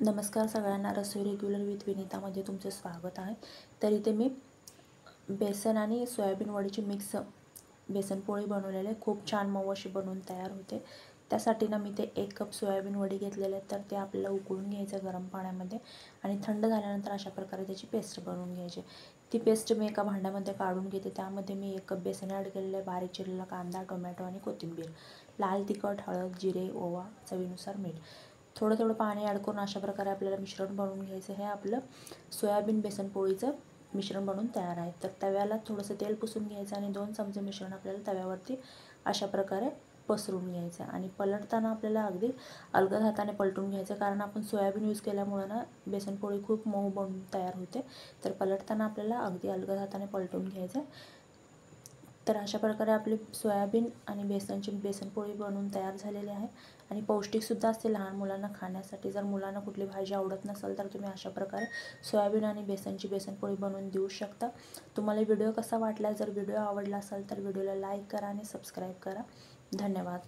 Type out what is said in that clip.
नमस्कार सगळ्यांना, रसोई regular with विनीतामध्ये तुमचे स्वागत आहे। तर इथे मी बेसन आणि सोयाबीन वडीची मिक्स बेसन पोळी बनवलेले, खूप छान मऊ अशी बनवून तयार होते। त्यासाठी ना मी ते 1 कप सोयाबीन वडी घेतलेले आहेत। तर ते आपल्याला उकळून घ्यायचं गरम पाण्यामध्ये आणि थंड झाल्यानंतर अशा प्रकारे त्याची पेस्ट बनवून घ्यायची। ती पेस्ट मी एका भांड्यामध्ये काढून घेते। त्यामध्ये मी 1 कप बेसन ॲड केलेलं आहे, बारीक चिरलेला कांदा, टोमॅटो आणि कोथिंबीर, लाल तिखट, हळद, जिरे, ओवा, चवीनुसार मीठ, थोडं थोडं पाणी ॲड करून अशा प्रकारे आपल्याला मिश्रण बनवून घ्यायचं। हे आपलं सोयाबीन बेसन पोळीचं मिश्रण बनवून तयार आहे। तर तव्याला थोडंसं तेल पुसून घ्यायचं आणि 2 चमचे मिश्रण आपल्याला तव्यावरती अशा प्रकारे पसरून घ्यायचं आणि पलटताना आपल्याला अगदी अलगद हाताने पलटून घ्यायचं, कारण आपण सोयाबीन यूज केल्यामुळे ना बेसन पोळी खूप मऊ बनून तयार होते। तर पलटताना आपल्याला अगदी अलगद हाताने पलटून घ्यायचं। तर अशा प्रकारे आपली सोयाबीन आणि बेसनची बेसनपोळी बनवून तयार झालेली आहे आणि पौष्टिकसुद्धा असते लहान मुलांना खाण्यासाठी। जर मुलांना कुठली भाजी आवडत नसेल तर तुम्ही अशा प्रकारे सोयाबीन आणि बेसनची बेसनपोळी बनवून देऊ शकता। तुम्हाला व्हिडिओ कसा वाटला? जर व्हिडिओ आवडला असेल तर व्हिडिओला लाईक करा आणि सबस्क्राईब करा। धन्यवाद।